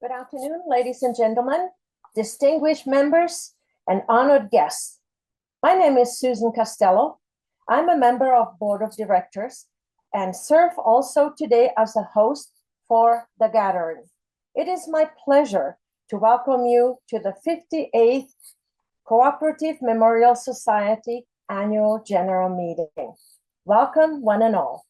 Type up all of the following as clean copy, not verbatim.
Good afternoon, ladies and gentlemen, distinguished members, and honored guests. My name is Susan Costello. I'm a member of Board of Directors and serve also today as a host for the gathering. It is my pleasure to welcome you to the 58th Cooperative Memorial Society Annual General Meeting. Welcome, one and all.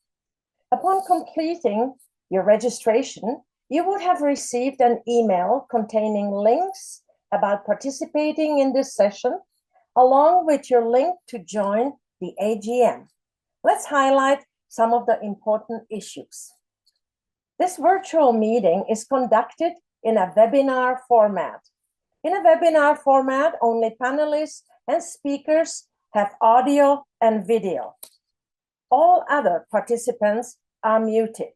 Upon completing your registration, you would have received an email containing links about participating in this session, along with your link to join the AGM. Let's highlight some of the important issues. This virtual meeting is conducted in a webinar format. In a webinar format, only panelists and speakers have audio and video. All other participants are muted.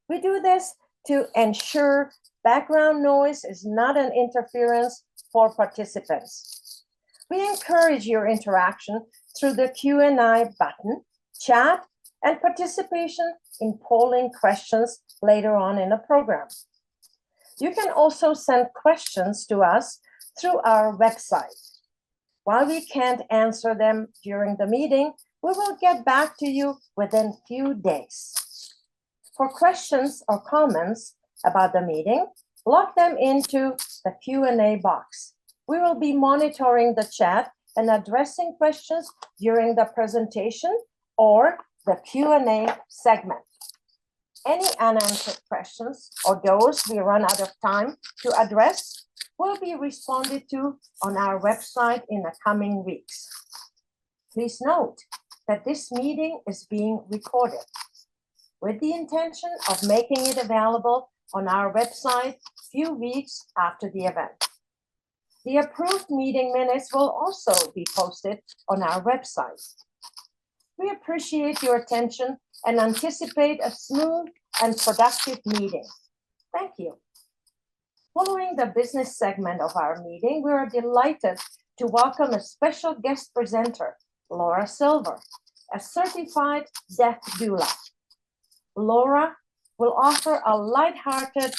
We do this to ensure background noise is not an interference for participants. We encourage your interaction through the Q&A button, chat, and participation in polling questions later on in the program. You can also send questions to us through our website. While we can't answer them during the meeting, we will get back to you within a few days. For questions or comments about the meeting, log them into the Q&A box. We will be monitoring the chat and addressing questions during the presentation or the Q&A segment. Any unanswered questions or those we run out of time to address will be responded to on our website in the coming weeks. Please note that this meeting is being recorded with the intention of making it available on our website a few weeks after the event. The approved meeting minutes will also be posted on our website. We appreciate your attention and anticipate a smooth and productive meeting. Thank you. Following the business segment of our meeting, we are delighted to welcome a special guest presenter, Laura Silver, a certified death doula. Laura will offer a lighthearted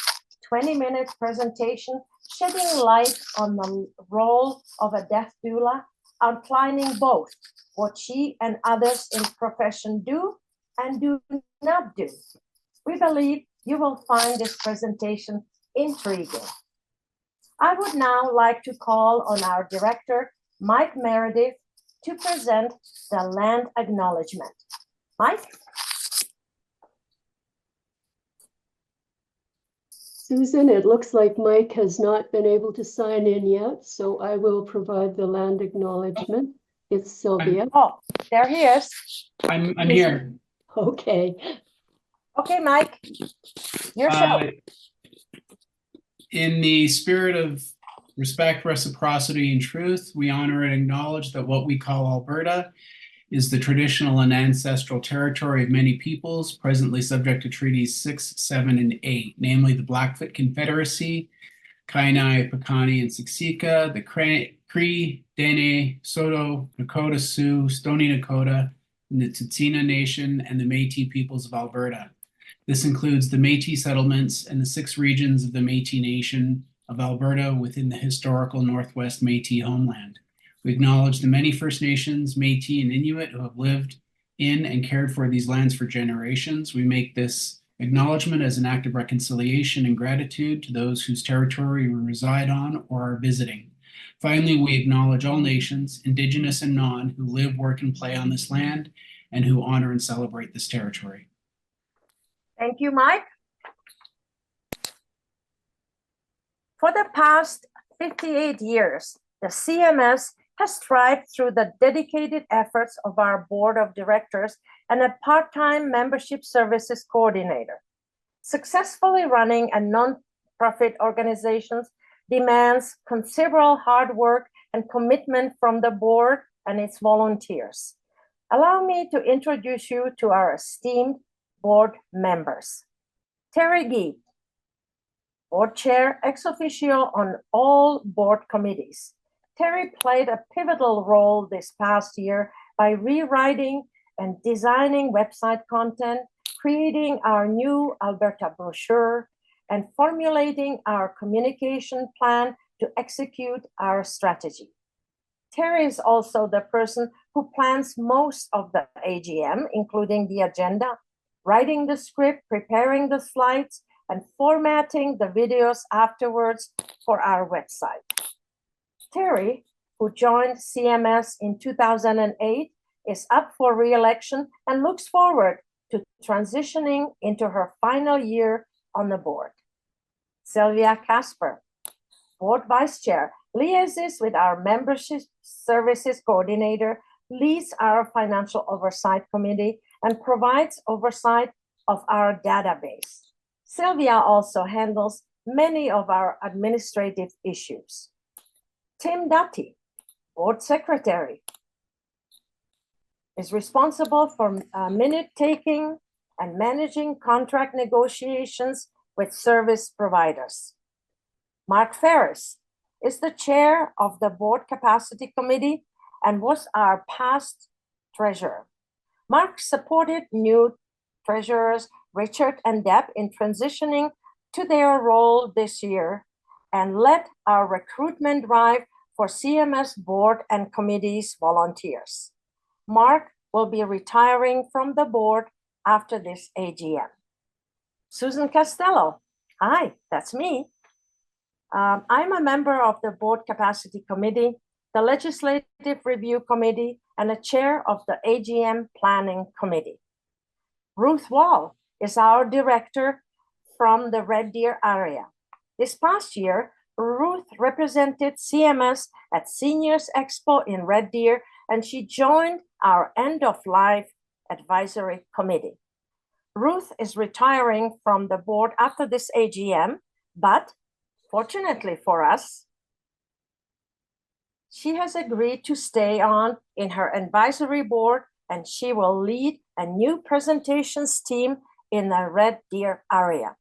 20-minute presentation shedding light on the role of a death doula, outlining both what she and others in the profession do and do not do. We believe you will find this presentation intriguing. I would now like to call on our director, Mike Meredith, to present the land acknowledgement. Mike? Susan, it looks like Mike has not been able to sign in yet, so I will provide the land acknowledgement. It's Sylvia. Oh, there he is. I'm here. Okay. Okay, Mike, your show. In the spirit of respect, reciprocity, and truth, we honor and acknowledge that what we call Alberta is the traditional and ancestral territory of many peoples, presently subject to Treaties 6, 7, and 8, namely the Blackfoot Confederacy, Kainai, Piikani, and Siksika, the Cree, Dene, Saulteaux, Nakota Sioux, Stoney Nakoda, and the Tsuut'ina Nation, and the Métis peoples of Alberta. This includes the Métis settlements and the 6 regions of the Métis Nation of Alberta within the historical Northwest Métis homeland. We acknowledge the many First Nations, Métis, and Inuit who have lived in and cared for these lands for generations. We make this acknowledgement as an act of reconciliation and gratitude to those whose territory we reside on or are visiting. Finally, we acknowledge all nations, Indigenous and non, who live, work, and play on this land and who honor and celebrate this territory. Thank you, Mike. For the past 58 years, the CMS has thrived through the dedicated efforts of our board of directors and a part-time membership services coordinator. Successfully running a non-profit organization demands considerable hard work and commitment from the board and its volunteers. Allow me to introduce you to our esteemed board members. Terry Gee, board chair ex officio on all board committees. Terry played a pivotal role this past year by rewriting and designing website content, creating our new Alberta brochure, and formulating our communication plan to execute our strategy. Terry is also the person who plans most of the AGM, including the agenda, writing the script, preparing the slides, and formatting the videos afterwards for our website. Terry, who joined CMS in 2008, is up for re-election and looks forward to transitioning into her final year on the board. Sylvia Casper, Board Vice Chair, liaises with our Membership Services Coordinator, leads our Financial Oversight Committee, and provides oversight of our database. Sylvia also handles many of our administrative issues. Tim Dutty, Board Secretary, is responsible for minute taking and managing contract negotiations with service providers. Mark Ferris is the chair of the Board Capacity Committee and was our past treasurer. Mark supported new treasurers Richard and Deb in transitioning to their role this year and led our recruitment drive for CMS board and committees volunteers. Mark will be retiring from the board after this AGM. Susan Costello, hi, that's me. I'm a member of the Board Capacity Committee, the Legislative Review Committee, and a chair of the AGM Planning Committee. Ruth Wall is our director from the Red Deer area. This past year, Ruth represented CMS at Seniors Expo in Red Deer, and she joined our End of Life Advisory Committee. Ruth is retiring from the board after this AGM, but fortunately for us, she has agreed to stay on in her advisory board, and she will lead a new presentations team in the Red Deer area.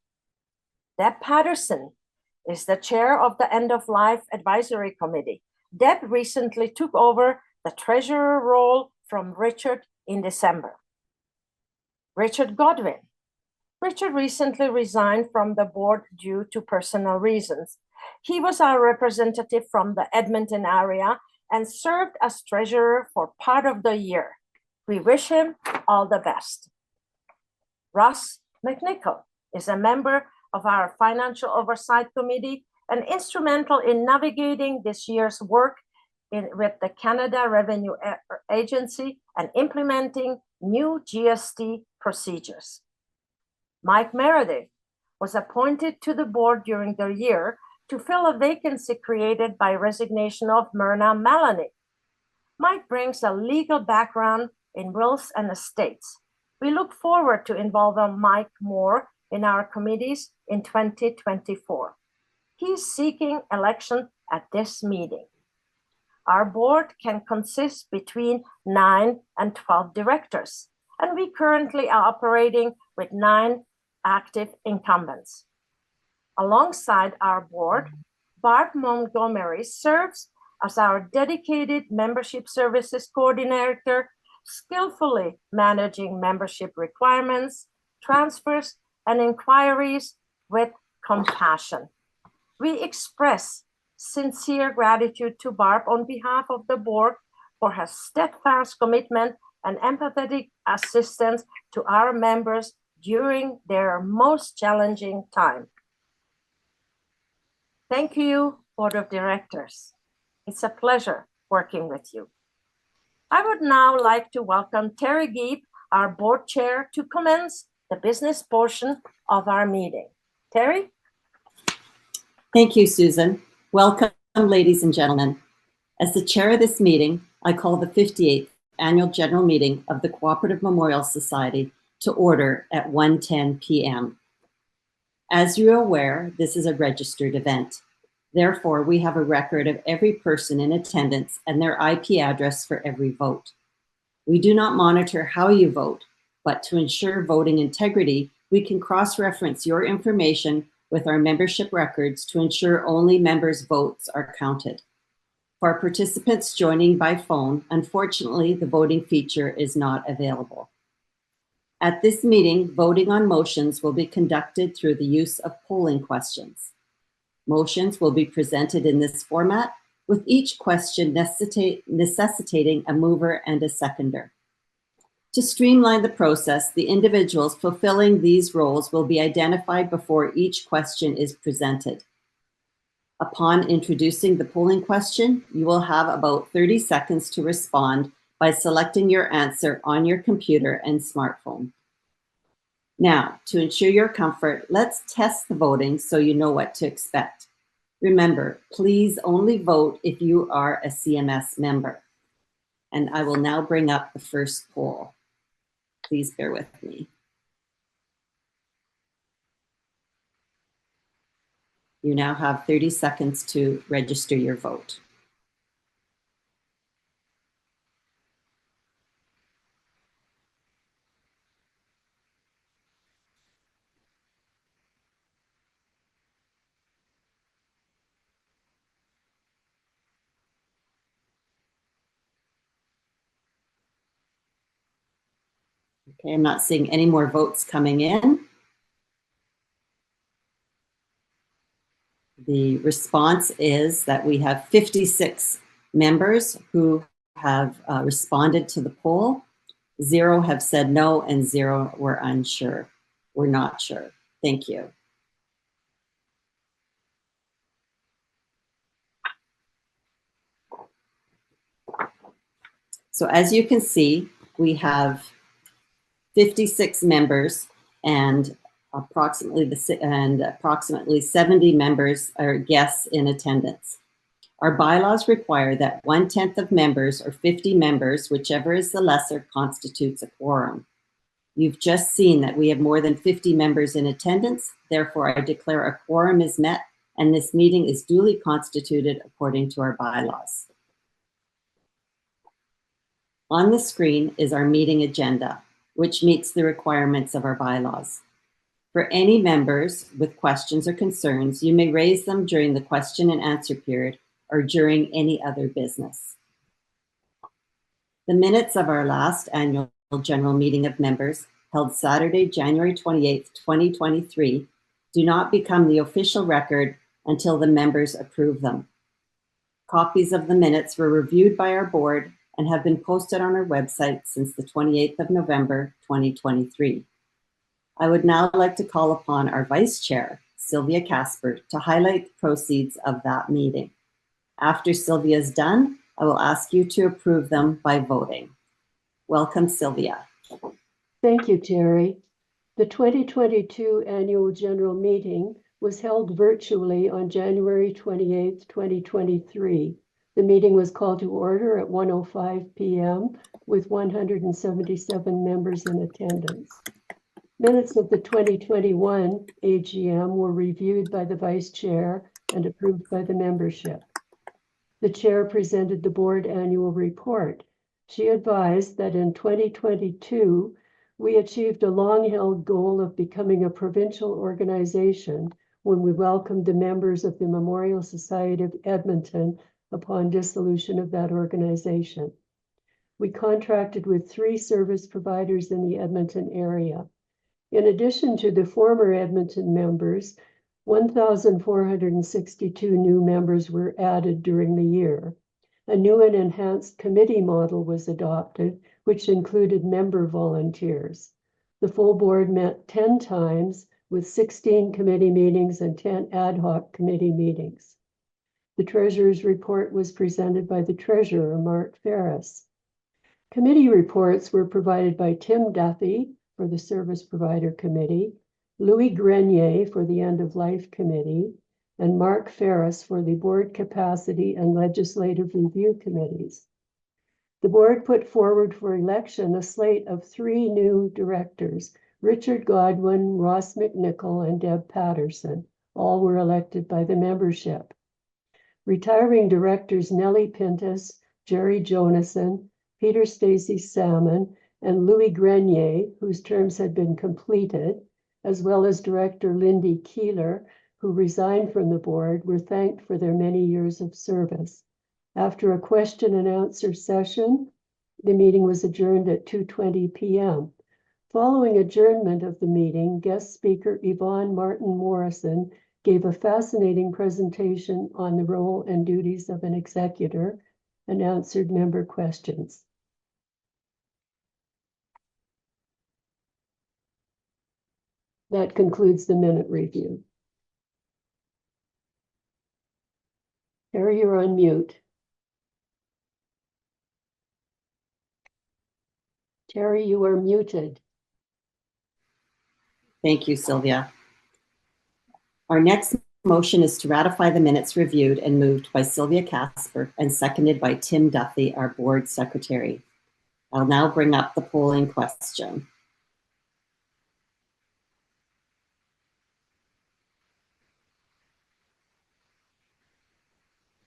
Deb Patterson is the chair of the End of Life Advisory Committee. Deb recently took over the treasurer role from Richard in December. Richard Godwin. Richard recently resigned from the board due to personal reasons. He was our representative from the Edmonton area and served as treasurer for part of the year. We wish him all the best. Ross McNichol is a member of our Financial Oversight Committee and instrumental in navigating this year's work with the Canada Revenue Agency and implementing new GST procedures. Mike Meredith was appointed to the board during the year to fill a vacancy created by resignation of Myrna Maloney. Mike brings a legal background in wills and estates. We look forward to involving Mike more in our committees in 2024. He's seeking election at this meeting. Our board can consist between 9 and 12 directors, and we currently are operating with 9 active incumbents. Alongside our board, Barb Montgomery serves as our dedicated membership services coordinator, skillfully managing membership requirements, transfers, and inquiries with compassion. We express sincere gratitude to Barb on behalf of the board for her steadfast commitment and empathetic assistance to our members during their most challenging time. Thank you, Board of Directors. It's a pleasure working with you. I would now like to welcome Terry Gieb, our board chair, to commence the business portion of our meeting. Terry? Thank you, Susan. Welcome, ladies and gentlemen. As the chair of this meeting, I call the 58th Annual General Meeting of the Cooperative Memorial Society to order at 1:10 p.m. As you are aware, this is a registered event. Therefore, we have a record of every person in attendance and their IP address for every vote. We do not monitor how you vote, but to ensure voting integrity, we can cross-reference your information with our membership records to ensure only members' votes are counted. For participants joining by phone, unfortunately, the voting feature is not available. At this meeting, voting on motions will be conducted through the use of polling questions. Motions will be presented in this format, with each question necessitating a mover and a seconder. To streamline the process, the individuals fulfilling these roles will be identified before each question is presented. Upon introducing the polling question, you will have about 30 seconds to respond by selecting your answer on your computer and smartphone. Now, to ensure your comfort, let's test the voting so you know what to expect. Remember, please only vote if you are a CMS member. And I will now bring up the first poll. Please bear with me. You now have 30 seconds to register your vote. Okay, I'm not seeing any more votes coming in. The response is that we have 56 members who have responded to the poll. 0 have said no, and 0 were unsure. We're not sure. Thank you. So as you can see, we have 56 members and approximately 70 members are guests in attendance. Our bylaws require that 1/10 of members or 50 members, whichever is the lesser, constitutes a quorum. You've just seen that we have more than 50 members in attendance. Therefore, I declare a quorum is met and this meeting is duly constituted according to our bylaws. On the screen is our meeting agenda, which meets the requirements of our bylaws. For any members with questions or concerns, you may raise them during the question and answer period or during any other business. The minutes of our last annual general meeting of members, held Saturday, January 28th, 2023, do not become the official record until the members approve them. Copies of the minutes were reviewed by our board and have been posted on our website since the 28th of November, 2023. I would now like to call upon our Vice Chair, Sylvia Casper, to highlight the proceeds of that meeting. After Sylvia is done, I will ask you to approve them by voting. Welcome, Sylvia. Thank you, Terry. The 2022 Annual General Meeting was held virtually on January 28, 2023. The meeting was called to order at 1:05 p.m. with 177 members in attendance. Minutes of the 2021 AGM were reviewed by the Vice Chair and approved by the membership. The Chair presented the board annual report. She advised that in 2022, we achieved a long-held goal of becoming a provincial organization when we welcomed the members of the Memorial Society of Edmonton upon dissolution of that organization. We contracted with 3 service providers in the Edmonton area. In addition to the former Edmonton members, 1,462 new members were added during the year. A new and enhanced committee model was adopted, which included member volunteers. The full board met 10 times with 16 committee meetings and 10 ad hoc committee meetings. The Treasurer's report was presented by the Treasurer, Mark Ferris. Committee reports were provided by Tim Duffy for the Service Provider Committee, Louis Grenier for the End of Life Committee, and Mark Ferris for the Board Capacity and Legislative Review Committees. The board put forward for election a slate of 3 new directors, Richard Godwin, Ross McNichol, and Deb Patterson. All were elected by the membership. Retiring directors Nellie Pintus, Jerry Jonason, Peter Stacy Salmon, and Louis Grenier, whose terms had been completed, as well as Director Lindy Keeler, who resigned from the board, were thanked for their many years of service. After a question and answer session, the meeting was adjourned at 2:20 p.m. Following adjournment of the meeting, guest speaker Yvonne Martin Morrison gave a fascinating presentation on the role and duties of an executor and answered member questions. That concludes the minute review. Terry, you're on mute. Terry, you are muted. Thank you, Sylvia. Our next motion is to ratify the minutes reviewed and moved by Sylvia Casper and seconded by Tim Duffy, our board secretary. I'll now bring up the polling question.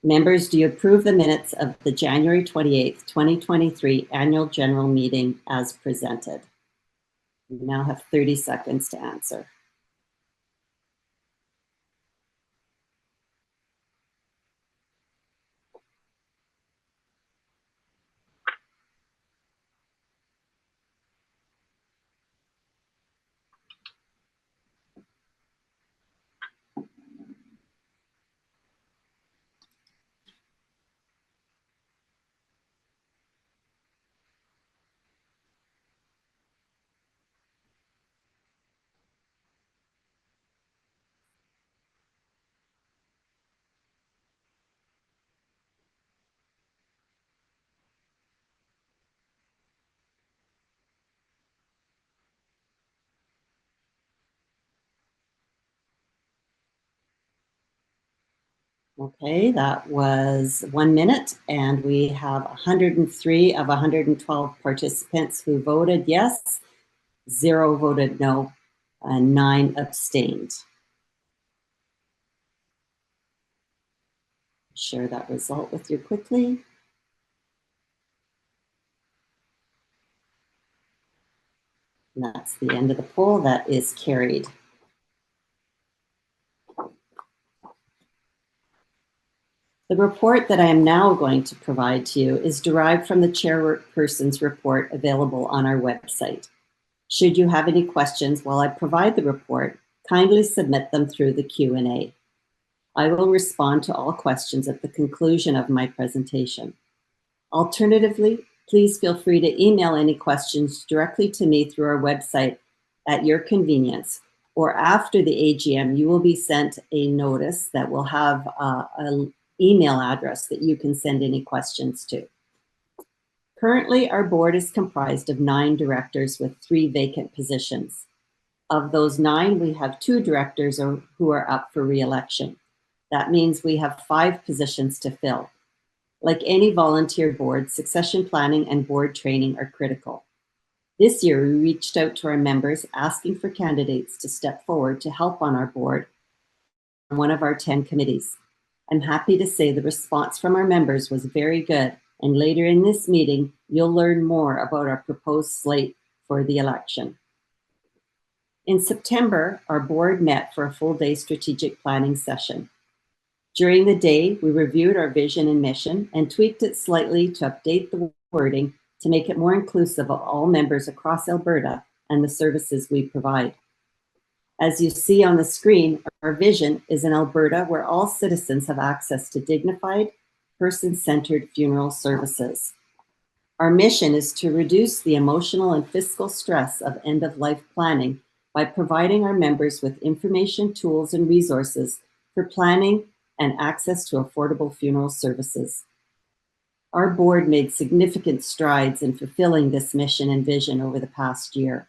Members, do you approve the minutes of the January 28th, 2023 annual general meeting as presented? You now have 30 seconds to answer. Okay, that was 1 minute, and we have 103 of 112 participants who voted yes, 0 voted no, and 9 abstained. Share that result with you quickly. And that's the end of the poll. That is carried. The report that I am now going to provide to you is derived from the chairperson's report available on our website. Should you have any questions while I provide the report, kindly submit them through the Q&A. I will respond to all questions at the conclusion of my presentation. Alternatively, please feel free to email any questions directly to me through our website at your convenience, or after the AGM, you will be sent a notice that will have an email address that you can send any questions to. Currently, our board is comprised of 9 directors with 3 vacant positions. Of those 9, we have 2 directors who are up for re-election. That means we have 5 positions to fill. Like any volunteer board, succession planning and board training are critical. This year, we reached out to our members asking for candidates to step forward to help on our board on one of our 10 committees. I'm happy to say the response from our members was very good, and later in this meeting, you'll learn more about our proposed slate for the election. In September, our board met for a full-day strategic planning session. During the day, we reviewed our vision and mission and tweaked it slightly to update the wording to make it more inclusive of all members across Alberta and the services we provide. As you see on the screen, our vision is an Alberta where all citizens have access to dignified, person-centered funeral services. Our mission is to reduce the emotional and fiscal stress of end-of-life planning by providing our members with information, tools, and resources for planning and access to affordable funeral services. Our board made significant strides in fulfilling this mission and vision over the past year.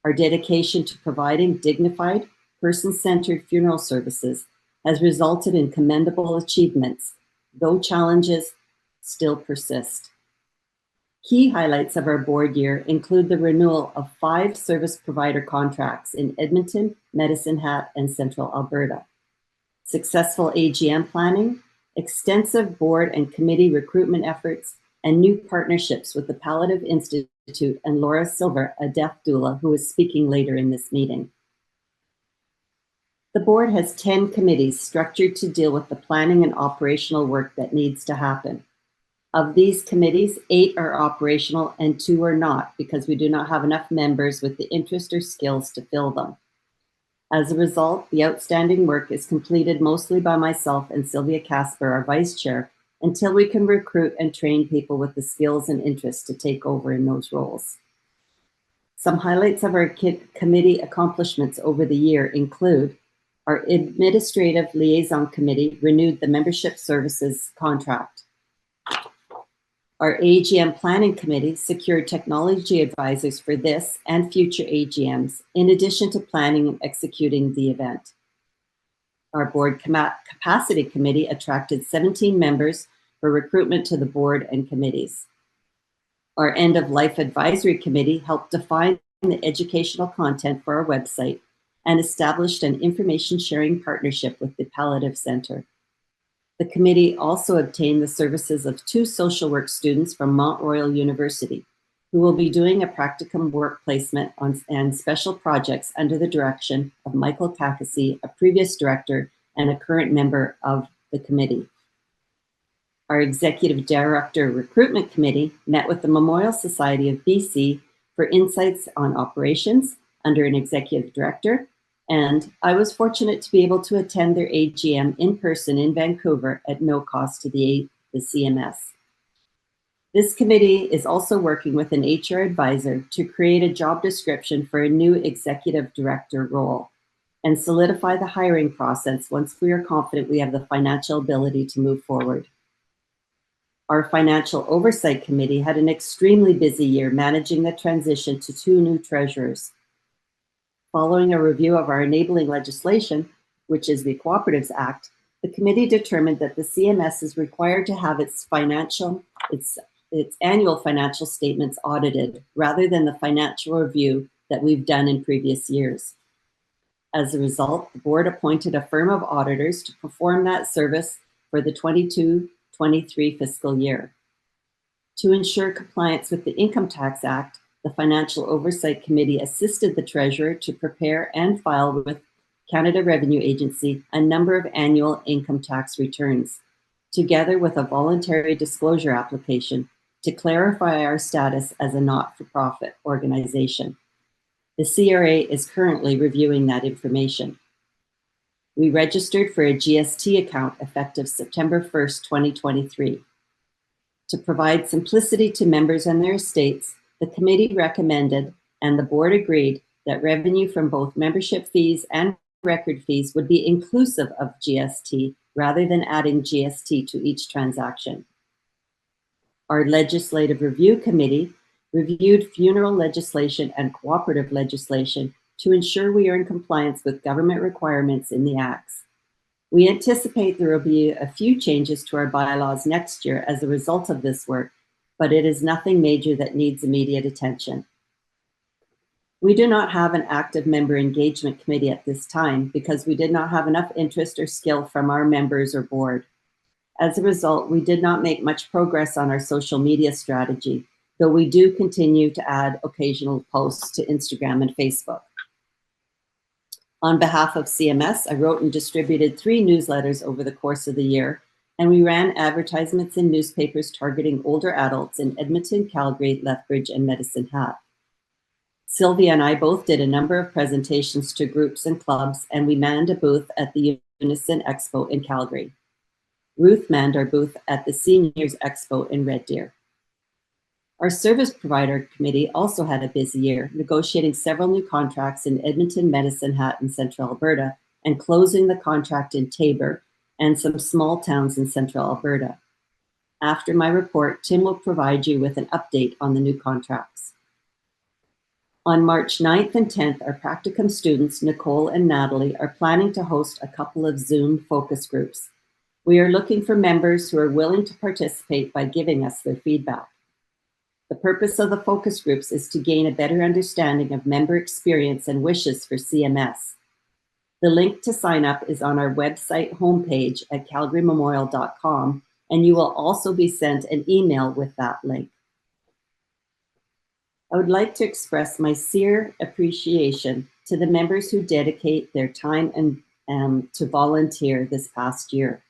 Our dedication to providing dignified, person-centered funeral services has resulted in commendable achievements, though challenges still persist. Key highlights of our board year include the renewal of 5 service provider contracts in Edmonton, Medicine Hat, and Central Alberta, successful AGM planning, extensive board and committee recruitment efforts, and new partnerships with the Palliative Institute and Laura Silver, a death doula who is speaking later in this meeting. The board has 10 committees structured to deal with the planning and operational work that needs to happen. Of these committees, 8 are operational and 2 are not because we do not have enough members with the interest or skills to fill them. As a result, the outstanding work is completed mostly by myself and Sylvia Casper, our vice chair, until we can recruit and train people with the skills and interests to take over in those roles. Some highlights of our committee accomplishments over the year include our Administrative Liaison Committee renewed the membership services contract. Our AGM Planning Committee secured technology advisors for this and future AGMs, in addition to planning and executing the event. Our Board Capacity Committee attracted 17 members for recruitment to the board and committees. Our End of Life Advisory Committee helped define the educational content for our website and established an information sharing partnership with the Palliative Center. The committee also obtained the services of 2 social work students from Mount Royal University, who will be doing a practicum work placement and special projects under the direction of Michael Kakasi, a previous director and a current member of the committee. Our Executive Director Recruitment Committee met with the Memorial Society of BC for insights on operations under an executive director, and I was fortunate to be able to attend their AGM in person in Vancouver at no cost to the CMS. This committee is also working with an HR advisor to create a job description for a new executive director role and solidify the hiring process once we are confident we have the financial ability to move forward. Our Financial Oversight Committee had an extremely busy year managing the transition to 2 new treasurers. Following a review of our enabling legislation, which is the Cooperatives Act, the committee determined that the CMS is required to have its annual financial statements audited rather than the financial review that we've done in previous years. As a result, the board appointed a firm of auditors to perform that service for the 22-23 fiscal year. To ensure compliance with the Income Tax Act, the Financial Oversight Committee assisted the Treasurer to prepare and file with Canada Revenue Agency a number of annual income tax returns, together with a voluntary disclosure application to clarify our status as a not-for-profit organization. The CRA is currently reviewing that information. We registered for a GST account effective September 1st, 2023. To provide simplicity to members and their estates, the committee recommended and the board agreed that revenue from both membership fees and record fees would be inclusive of GST rather than adding GST to each transaction. Our Legislative Review Committee reviewed funeral legislation and cooperative legislation to ensure we are in compliance with government requirements in the acts. We anticipate there will be a few changes to our bylaws next year as a result of this work, but it is nothing major that needs immediate attention. We do not have an active member engagement committee at this time because we did not have enough interest or skill from our members or board. As a result, we did not make much progress on our social media strategy, though we do continue to add occasional posts to Instagram and Facebook. On behalf of CMS, I wrote and distributed 3 newsletters over the course of the year, and we ran advertisements in newspapers targeting older adults in Edmonton, Calgary, Lethbridge, and Medicine Hat. Sylvia and I both did a number of presentations to groups and clubs, and we manned a booth at the Unison Expo in Calgary. Ruth manned our booth at the Seniors Expo in Red Deer. Our Service Provider Committee also had a busy year, negotiating several new contracts in Edmonton, Medicine Hat, and Central Alberta, and closing the contract in Taber and some small towns in Central Alberta. After my report, Tim will provide you with an update on the new contracts. On March 9th and 10th, our practicum students, Nicole and Natalie, are planning to host a couple of Zoom focus groups. We are looking for members who are willing to participate by giving us their feedback. The purpose of the focus groups is to gain a better understanding of member experience and wishes for CMS. The link to sign up is on our website homepage at calgarymemorial.com, and you will also be sent an email with that link. I would like to express my sincere appreciation to the members who dedicate their time and to volunteer this past year.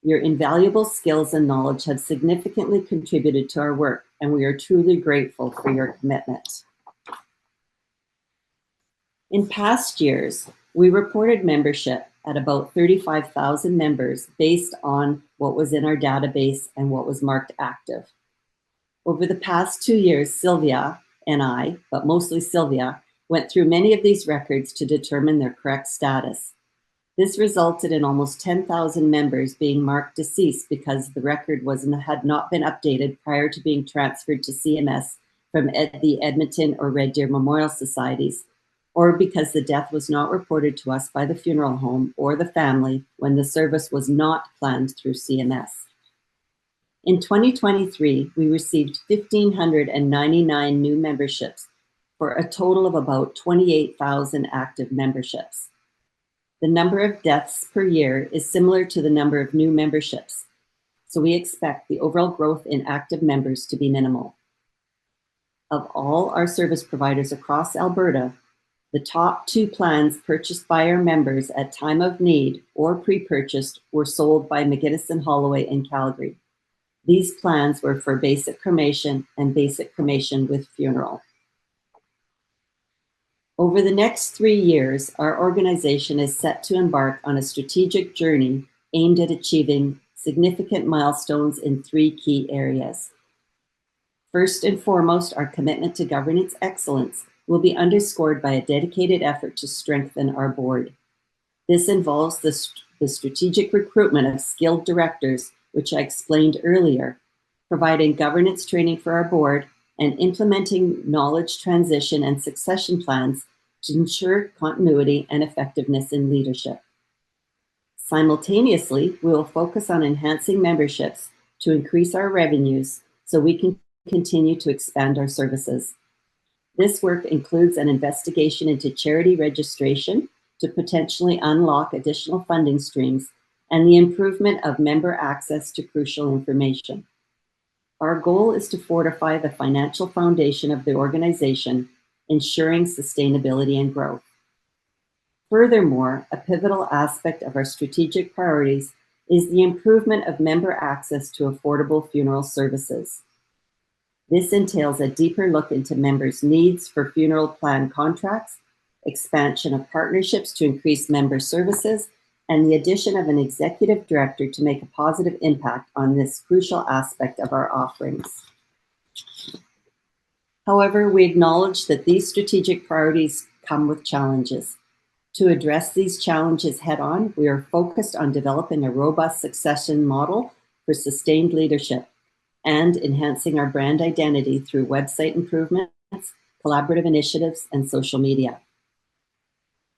Your invaluable skills and knowledge have significantly contributed to our work, and we are truly grateful for your commitment. In past years, we reported membership at about 35,000 members based on what was in our database and what was marked active. Over the past 2 years, Sylvia and I, but mostly Sylvia, went through many of these records to determine their correct status. This resulted in almost 10,000 members being marked deceased because the record had not been updated prior to being transferred to CMS from the Edmonton or Red Deer Memorial Societies, or because the death was not reported to us by the funeral home or the family when the service was not planned through CMS. In 2023, we received 1,599 new memberships for a total of about 28,000 active memberships. The number of deaths per year is similar to the number of new memberships, so we expect the overall growth in active members to be minimal. Of all our service providers across Alberta, the top 2 plans purchased by our members at time of need or pre-purchased were sold by McGinnis and Holloway in Calgary. These plans were for basic cremation and basic cremation with funeral. Over the next 3 years, our organization is set to embark on a strategic journey aimed at achieving significant milestones in 3 key areas. First and foremost, our commitment to governance excellence will be underscored by a dedicated effort to strengthen our board. This involves the strategic recruitment of skilled directors, which I explained earlier, providing governance training for our board, and implementing knowledge transition and succession plans to ensure continuity and effectiveness in leadership. Simultaneously, we will focus on enhancing memberships to increase our revenues so we can continue to expand our services. This work includes an investigation into charity registration to potentially unlock additional funding streams and the improvement of member access to crucial information. Our goal is to fortify the financial foundation of the organization, ensuring sustainability and growth. Furthermore, a pivotal aspect of our strategic priorities is the improvement of member access to affordable funeral services. This entails a deeper look into members' needs for funeral plan contracts, expansion of partnerships to increase member services, and the addition of an executive director to make a positive impact on this crucial aspect of our offerings. However, we acknowledge that these strategic priorities come with challenges. To address these challenges head-on, we are focused on developing a robust succession model for sustained leadership and enhancing our brand identity through website improvements, collaborative initiatives, and social media.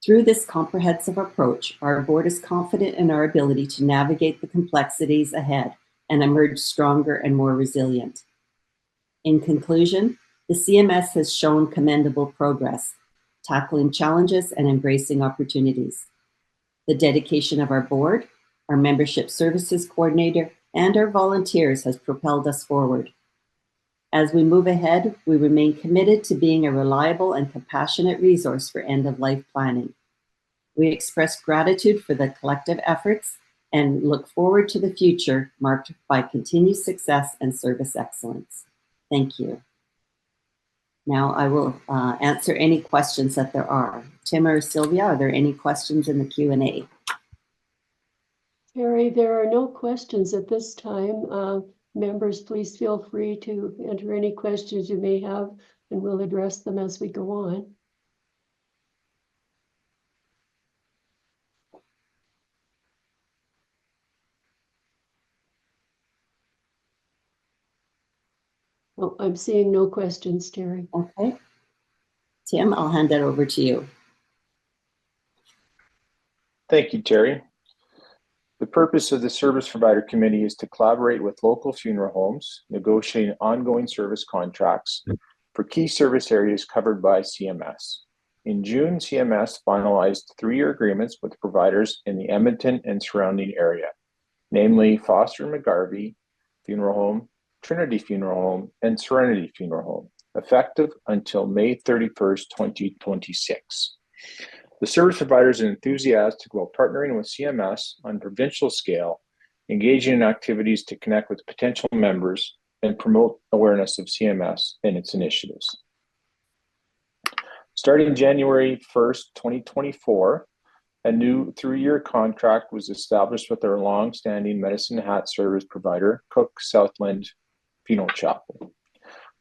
Through this comprehensive approach, our board is confident in our ability to navigate the complexities ahead and emerge stronger and more resilient. In conclusion, the CMS has shown commendable progress, tackling challenges and embracing opportunities. The dedication of our board, our membership services coordinator, and our volunteers has propelled us forward. As we move ahead, we remain committed to being a reliable and compassionate resource for end-of-life planning. We express gratitude for the collective efforts and look forward to the future marked by continued success and service excellence. Thank you. Now I will answer any questions that there are. Tim or Sylvia, are there any questions in the Q&A? Terry, there are no questions at this time. Members, please feel free to enter any questions you may have, and we'll address them as we go on. Oh, I'm seeing no questions, Terry. Okay. Tim, I'll hand that over to you. Thank you, Terry. The purpose of the Service Provider Committee is to collaborate with local funeral homes, negotiating ongoing service contracts for key service areas covered by CMS. In June, CMS finalized 3-year agreements with providers in the Edmonton and surrounding area, namely Foster and McGarvey Funeral Home, Trinity Funeral Home, and Serenity Funeral Home, effective until May 31st, 2026. The service providers are enthusiastic about partnering with CMS on provincial scale engaging in activities to connect with potential members, and promote awareness of CMS and its initiatives. Starting January 1st, 2024, a new 3-year contract was established with our long-standing medicine hat service provider, Cook Southland Funeral Chapel.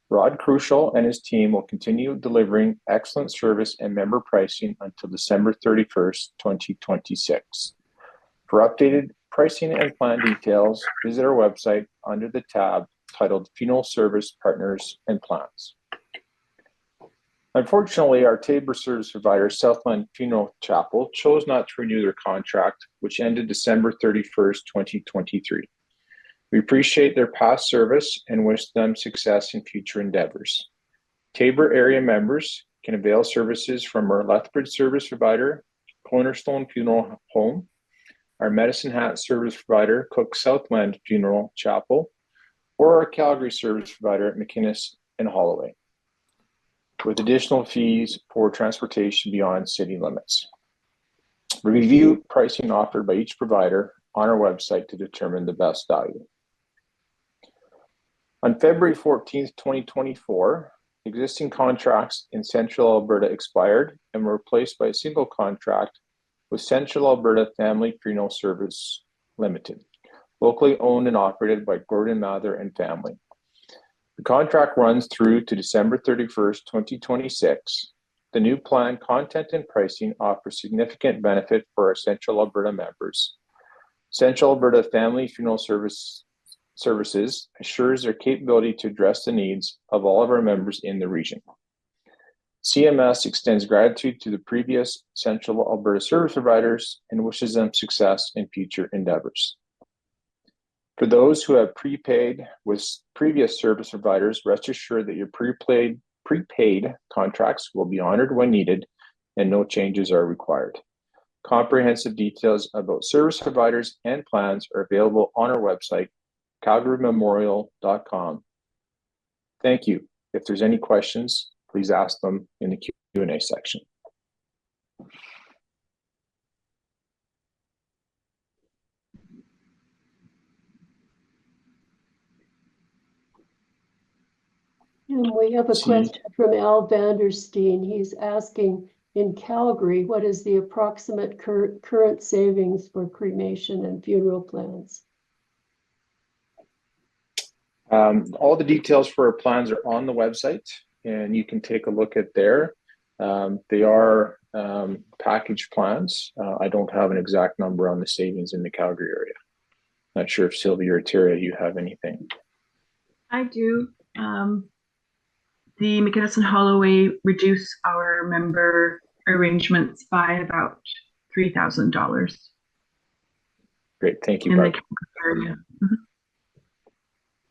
Rod Crucial and his team will continue delivering excellent service and member pricing until December 31st, 2026. For updated pricing and plan details, visit our website under the tab titled Funeral Service Partners and Plans. Unfortunately, our Tabor service provider, Southland Funeral Chapel, chose not to renew their contract, which ended December 31st, 2023. We appreciate their past service and wish them success in future endeavors. Tabor area members can avail services from our Lethbridge service provider, Cornerstone Funeral Home, our Medicine Hat service provider, Cook Southland Funeral Chapel, or our Calgary service provider, McInnes and Holloway, with additional fees for transportation beyond city limits. Review pricing offered by each provider on our website to determine the best value. On February 14th, 2024, existing contracts in Central Alberta expired and were replaced by a single contract with Central Alberta Family Funeral Service Limited, locally owned and operated by Gordon Mather and family. The contract runs through to December 31st, 2026. The new plan content and pricing offer significant benefit for our Central Alberta members. Central Alberta Family Funeral Services assures their capability to address the needs of all of our members in the region. CMS extends gratitude to the previous Central Alberta service providers and wishes them success in future endeavors. For those who have prepaid with previous service providers, rest assured that your prepaid contracts will be honored when needed and no changes are required. Comprehensive details about service providers and plans are available on our website, calgarymemorial.com. Thank you. If there's any questions, please ask them in the Q&A section. And we have a question from Al Vanderstein. He's asking, in Calgary, what is the approximate current savings for cremation and funeral plans? All the details for our plans are on the website, and you can take a look at there. They are package plans. I don't have an exact number on the savings in the Calgary area. Not sure if Sylvia or Terry, you have anything. I do. The McInnes and Holloway reduce our member arrangements by about $3,000. Great, thank you, in Barb. the Calgary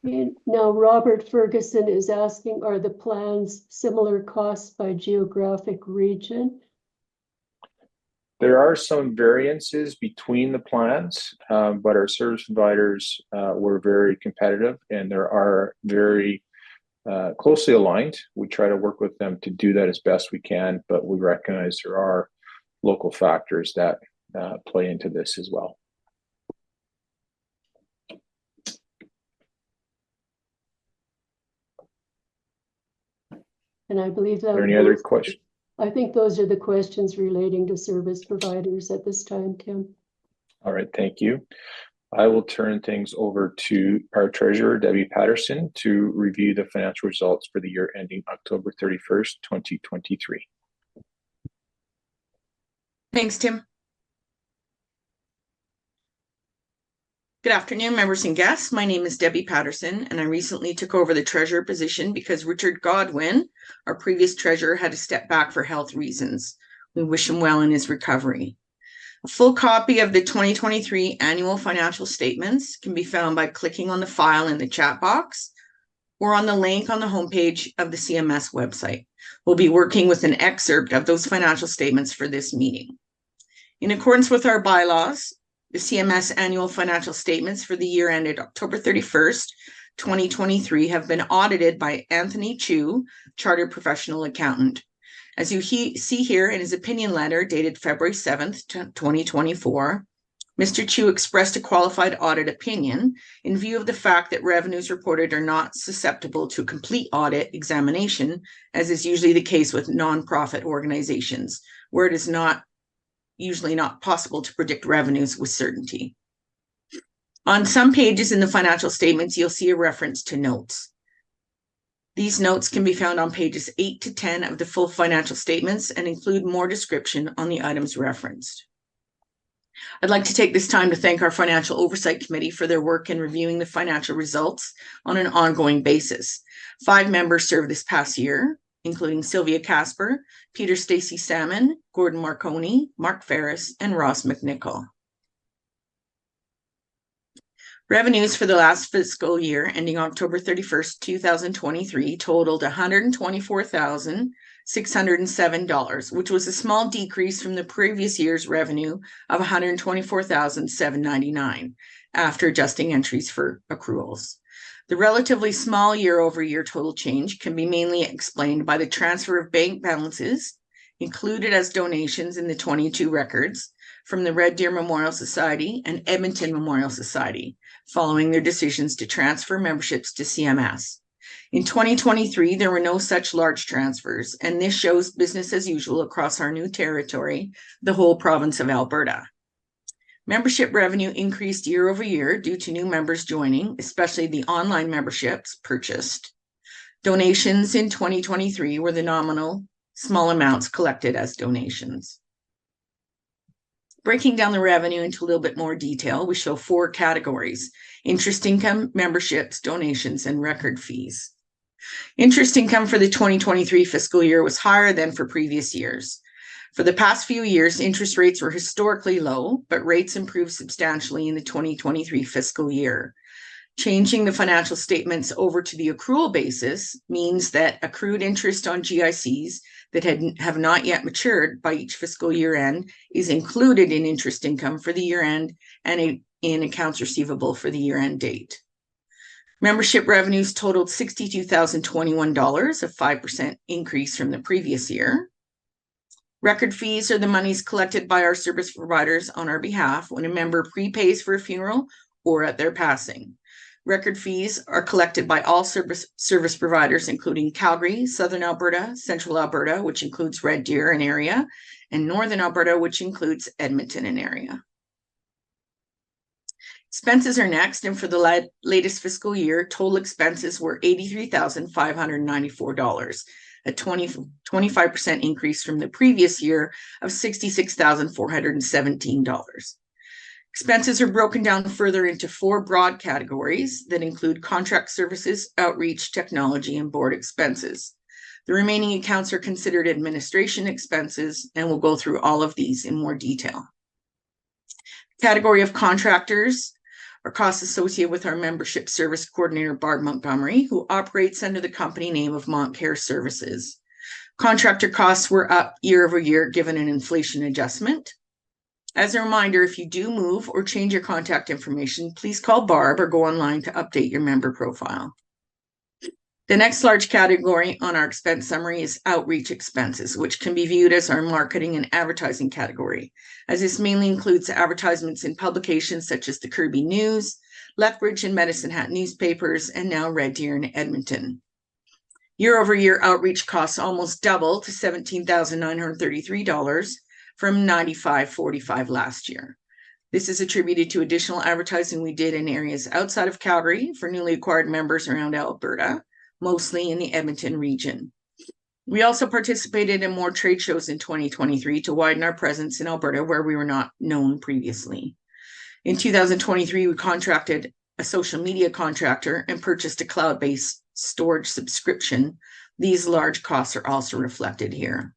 area. Now, Robert Ferguson is asking, are the plans similar costs by geographic region? There are some variances between the plans, but our service providers were very competitive and there are very closely aligned. We try to work with them to do that as best we can, but we recognize there are local factors that play into this as well. And I believe that. Are there any other questions? I think those are the questions relating to service providers at this time, Tim. All right, thank you. I will turn things over to our treasurer, Debbie Patterson, to review the financial results for the year ending October 31st, 2023. Thanks, Tim. Good afternoon, members and guests. My name is Debbie Patterson, and I recently took over the treasurer position because Richard Godwin, our previous treasurer, had to step back for health reasons. We wish him well in his recovery. A full copy of the 2023 annual financial statements can be found by clicking on the file in the chat box or on the link on the homepage of the CMS website. We'll be working with an excerpt of those financial statements for this meeting. In accordance with our bylaws, the CMS annual financial statements for the year ended October 31st, 2023 have been audited by Anthony Chu, Chartered Professional Accountant. As you see here in his opinion letter dated February 7th, 2024, Mr. Chu expressed a qualified audit opinion in view of the fact that revenues reported are not susceptible to a complete audit examination, as is usually the case with nonprofit organizations, where it is usually not possible to predict revenues with certainty. On some pages in the financial statements, you'll see a reference to notes. These notes can be found on pages 8 to 10 of the full financial statements and include more description on the items referenced. I'd like to take this time to thank our Financial Oversight Committee for their work in reviewing the financial results on an ongoing basis. 5 members served this past year, including Sylvia Casper, Peter Stacey Salmon, Gordon Marconi, Mark Ferris, and Ross McNichol. Revenues for the last fiscal year ending October 31st, 2023 totaled $124,607, which was a small decrease from the previous year's revenue of $124,799 after adjusting entries for accruals. The relatively small year-over-year total change can be mainly explained by the transfer of bank balances included as donations in the 22 records from the Red Deer Memorial Society and Edmonton Memorial Society, following their decisions to transfer memberships to CMS. In 2023, there were no such large transfers, and this shows business as usual across our new territory, the whole province of Alberta. Membership revenue increased year over year due to new members joining, especially the online memberships purchased. Donations in 2023 were the nominal, small amounts collected as donations. Breaking down the revenue into a little bit more detail, we show 4 categories: interest income, memberships, donations, and record fees. Interest income for the 2023 fiscal year was higher than for previous years. For the past few years, interest rates were historically low, but rates improved substantially in the 2023 fiscal year. Changing the financial statements over to the accrual basis means that accrued interest on GICs that have not yet matured by each fiscal year end is included in interest income for the year end and in accounts receivable for the year end date. Membership revenues totaled $62,021, a 5% increase from the previous year. Record fees are the monies collected by our service providers on our behalf when a member prepays for a funeral or at their passing. Record fees are collected by all service providers, including Calgary, Southern Alberta, Central Alberta, which includes Red Deer and area, and Northern Alberta, which includes Edmonton and area. Expenses are next, and for the latest fiscal year, total expenses were $83,594, a 25% increase from the previous year of $66,417. Expenses are broken down further into 4 broad categories that include contract services, outreach, technology, and board expenses. The remaining accounts are considered administration expenses, and we'll go through all of these in more detail. Category of contractors are costs associated with our membership service coordinator, Barb Montgomery, who operates under the company name of MontCare Services. Contractor costs were up year over year given an inflation adjustment. As a reminder, if you do move or change your contact information, please call Barb or go online to update your member profile. The next large category on our expense summary is outreach expenses, which can be viewed as our marketing and advertising category, as this mainly includes advertisements in publications such as the Kirby News, Lethbridge and Medicine Hat newspapers, and now Red Deer and Edmonton. Year over year outreach costs almost doubled to $17,933 from $95,445 last year. This is attributed to additional advertising we did in areas outside of Calgary for newly acquired members around Alberta, mostly in the Edmonton region. We also participated in more trade shows in 2023 to widen our presence in Alberta where we were not known previously. In 2023, we contracted a social media contractor and purchased a cloud-based storage subscription. These large costs are also reflected here.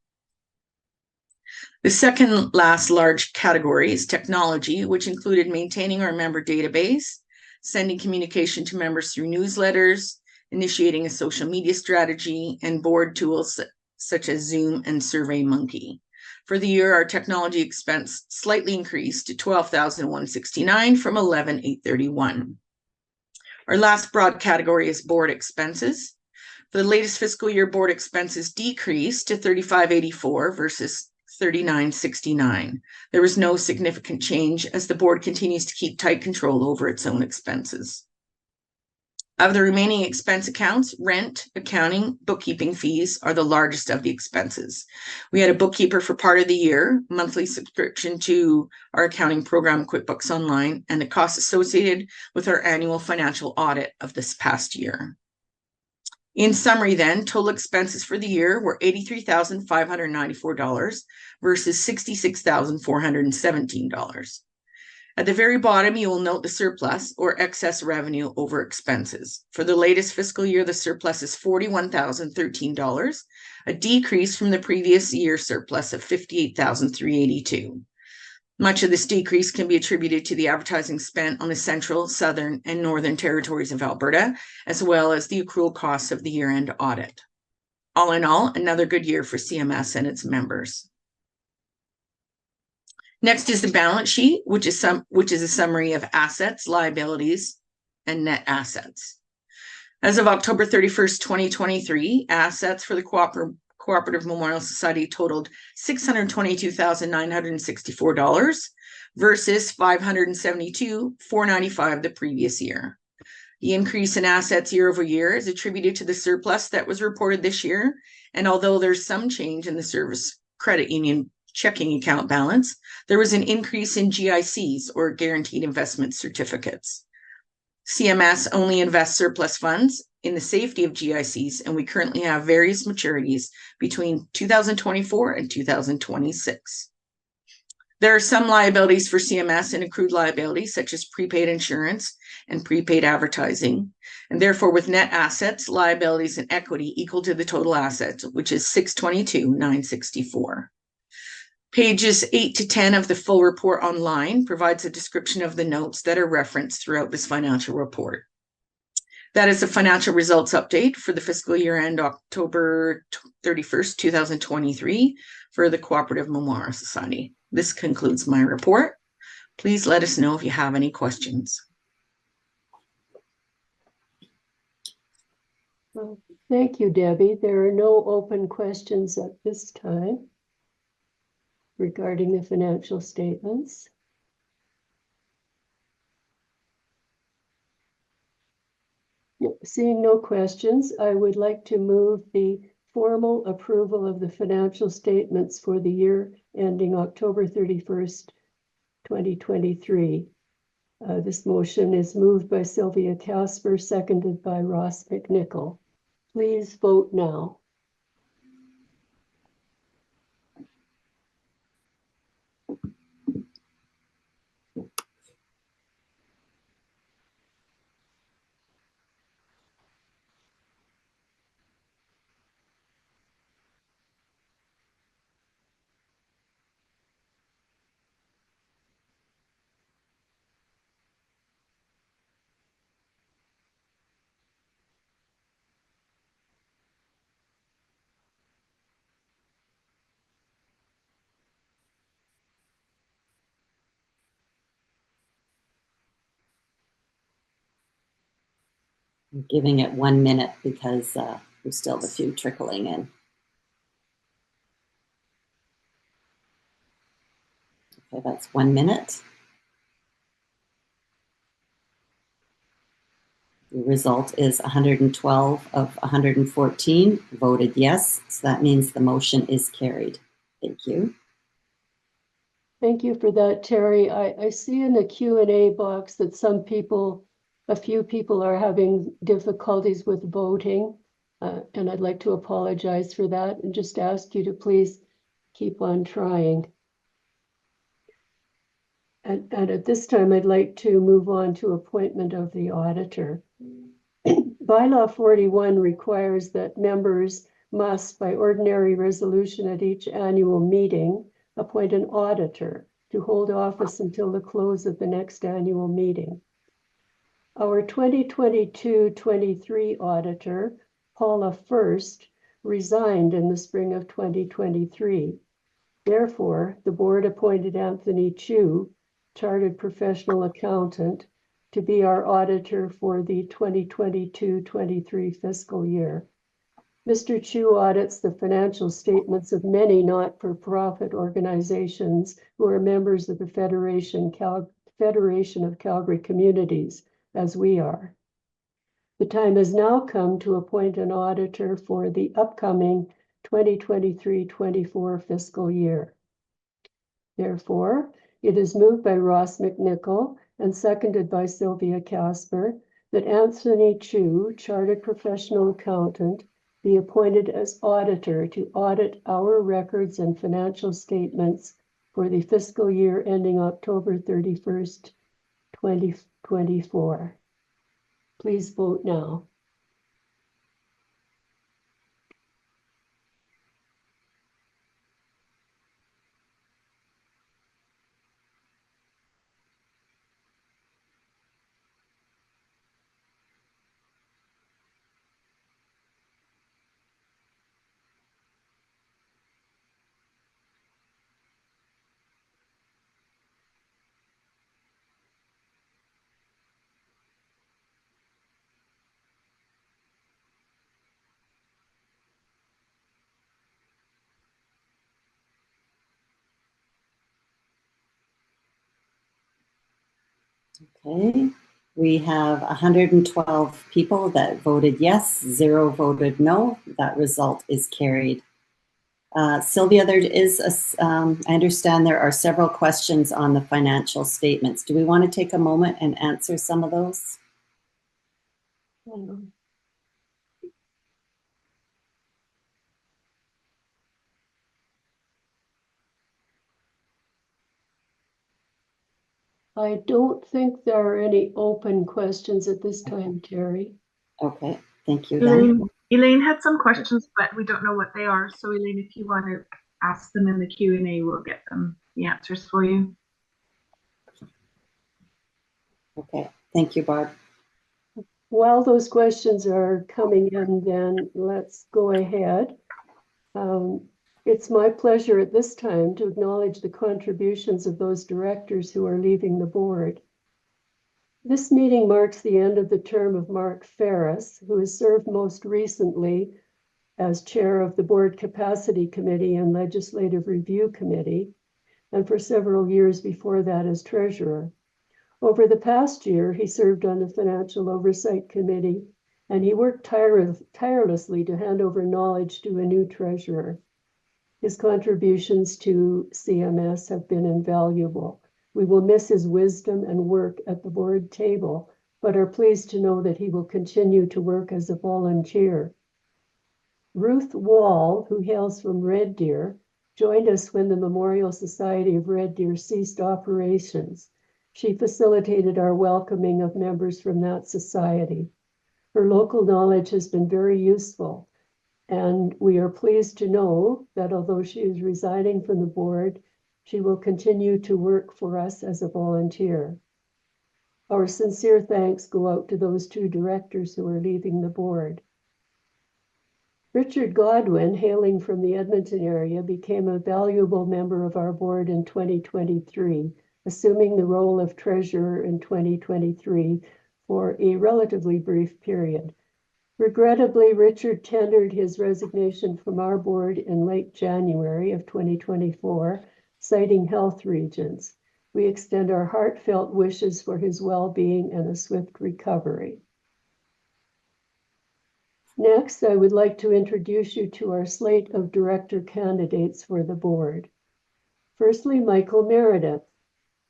The second last large category is technology, which included maintaining our member database, sending communication to members through newsletters, initiating a social media strategy, and board tools such as Zoom and SurveyMonkey. For the year, our technology expense slightly increased to $12,169 from $11,831. Our last broad category is board expenses. For the latest fiscal year, board expenses decreased to $35.84 versus $39.69. There was no significant change as the board continues to keep tight control over its own expenses. Of the remaining expense accounts, rent, accounting, bookkeeping fees are the largest of the expenses. We had a bookkeeper for part of the year, monthly subscription to our accounting program, QuickBooks Online, and the costs associated with our annual financial audit of this past year. In summary, then, total expenses for the year were $83,594 versus $66,417. At the very bottom, you will note the surplus or excess revenue over expenses. For the latest fiscal year, the surplus is $41,013, a decrease from the previous year surplus of $58,382. Much of this decrease can be attributed to the advertising spent on the Central, Southern, and Northern territories of Alberta, as well as the accrual costs of the year-end audit. All in all, another good year for CMS and its members. Next is the balance sheet, which is a summary of assets, liabilities, and net assets. As of October 31st, 2023, assets for the Cooperative Memorial Society totaled $622,964 versus $572,495 the previous year. The increase in assets year over year is attributed to the surplus that was reported this year, and although there's some change in the Service Credit Union checking account balance, there was an increase in GICs, or Guaranteed Investment Certificates. CMS only invests surplus funds in the safety of GICs, and we currently have various maturities between 2024 and 2026. There are some liabilities for CMS and accrued liabilities, such as prepaid insurance and prepaid advertising, and therefore with net assets, liabilities, and equity equal to the total assets, which is $622,964. Pages 8 to 10 of the full report online provides a description of the notes that are referenced throughout this financial report. That is a financial results update for the fiscal year end October 31st, 2023 for the Cooperative Memorial Society. This concludes my report. Please let us know if you have any questions. Well, thank you, Debbie. There are no open questions at this time regarding the financial statements. Seeing no questions, I would like to move the formal approval of the financial statements for the year ending October 31st, 2023. This motion is moved by Sylvia Casper, seconded by Ross McNichol. Please vote now. I'm giving it 1 minute because we still have a few trickling in. Okay, that's 1 minute. The result is 112 of 114 voted yes, so that means the motion is carried. Thank you. Thank you for that, Terry. I see in the Q&A box that a few people are having difficulties with voting, and I'd like to apologize for that and just ask you to please keep on trying. And at this time, I'd like to move on to appointment of the auditor. Bylaw 41 requires that members must, by ordinary resolution at each annual meeting, appoint an auditor to hold office until the close of the next annual meeting. Our 2022-23 auditor, Paula First, resigned in the spring of 2023. Therefore, the board appointed Anthony Chu, Chartered Professional Accountant, to be our auditor for the 2022-23 fiscal year. Mr. Chu audits the financial statements of many not-for-profit organizations who are members of the Federation of Calgary Communities, as we are. The time has now come to appoint an auditor for the upcoming 2023-24 fiscal year. Therefore, it is moved by Ross McNichol and seconded by Sylvia Casper that Anthony Chu, Chartered Professional Accountant, be appointed as auditor to audit our records and financial statements for the fiscal year ending October 31st, 2024. Please vote now. Okay, we have 112 people that voted yes, 0 voted no. That result is carried. Sylvia, there is, I understand there are several questions on the financial statements. Do we want to take a moment and answer some of those? I don't think there are any open questions at this time, Terry. Okay, thank you then. Elaine had some questions, but we don't know what they are. So Elaine, if you want to ask them in the Q&A, we'll get them the answers for you. Okay, thank you, Barb. While those questions are coming in, then let's go ahead. It's my pleasure at this time to acknowledge the contributions of those directors who are leaving the board. This meeting marks the end of the term of Mark Ferris, who has served most recently as chair of the Board Capacity Committee and Legislative Review Committee, and for several years before that as treasurer. Over the past year, he served on the Financial Oversight Committee, and he worked tirelessly to hand over knowledge to a new treasurer. His contributions to CMS have been invaluable. We will miss his wisdom and work at the board table, but are pleased to know that he will continue to work as a volunteer. Ruth Wall, who hails from Red Deer, joined us when the Memorial Society of Red Deer ceased operations. She facilitated our welcoming of members from that society. Her local knowledge has been very useful, and we are pleased to know that although she is resigning from the board, she will continue to work for us as a volunteer. Our sincere thanks go out to those 2 directors who are leaving the board. Richard Godwin, hailing from the Edmonton area, became a valuable member of our board in 2023, assuming the role of treasurer in 2023 for a relatively brief period. Regrettably, Richard tendered his resignation from our board in late January of 2024, citing health reasons. We extend our heartfelt wishes for his well-being and a swift recovery. Next, I would like to introduce you to our slate of director candidates for the board. Firstly, Michael Meredith.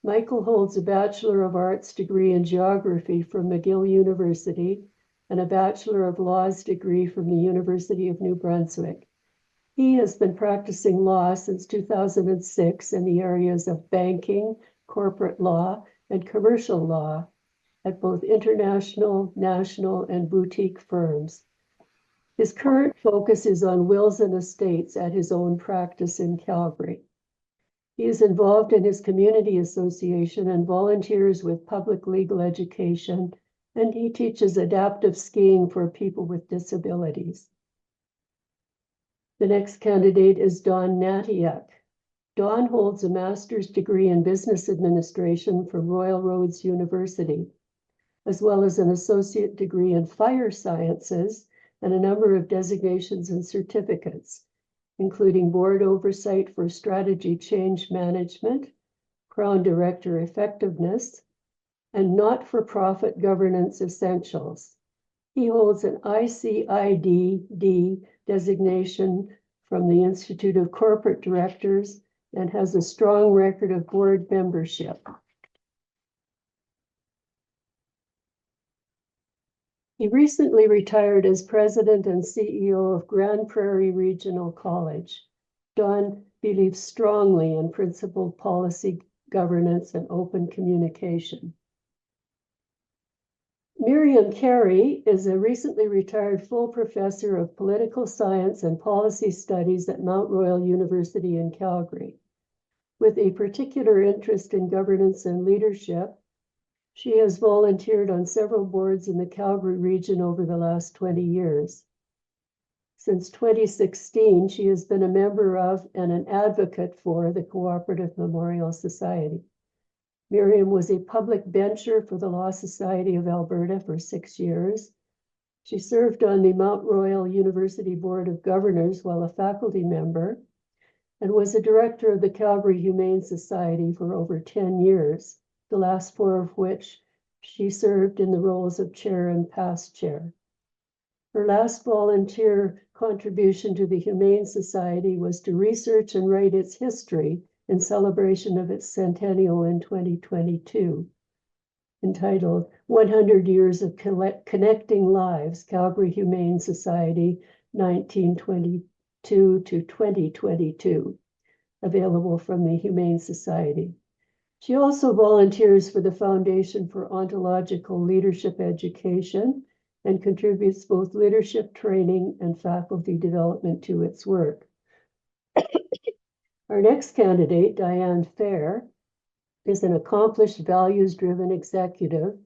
Michael holds a Bachelor of Arts degree in Geography from McGill University and a Bachelor of Laws degree from the University of New Brunswick. He has been practicing law since 2006 in the areas of banking, corporate law, and commercial law at both international, national, and boutique firms. His current focus is on wills and estates at his own practice in Calgary. He is involved in his community association and volunteers with public legal education, and he teaches adaptive skiing for people with disabilities. The next candidate is Don Natiuk. Don holds a master's degree in business administration from Royal Roads University, as well as an associate degree in fire sciences and a number of designations and certificates, including board oversight for strategy change management, Crown Director effectiveness, and not-for-profit governance essentials. He holds an ICIDD designation from the Institute of Corporate Directors and has a strong record of board membership. He recently retired as president and CEO of Grand Prairie Regional College. Don believes strongly in principled policy governance and open communication. Miriam Carey is a recently retired full professor of political science and policy studies at Mount Royal University in Calgary. With a particular interest in governance and leadership, she has volunteered on several boards in the Calgary region over the last 20 years. Since 2016, she has been a member of and an advocate for the Cooperative Memorial Society. Miriam was a public bencher for the Law Society of Alberta for 6 years. She served on the Mount Royal University Board of Governors while a faculty member, and was a director of the Calgary Humane Society for over 10 years, the last 4 of which she served in the roles of chair and past chair. Her last volunteer contribution to the Humane Society was to research and write its history in celebration of its centennial in 2022, entitled 100 Years of Connecting Lives, Calgary Humane Society, 1922 to 2022, available from the Humane Society. She also volunteers for the Foundation for Ontological Leadership Education and contributes both leadership training and faculty development to its work. Our next candidate, Diane Fair, is an accomplished values-driven executive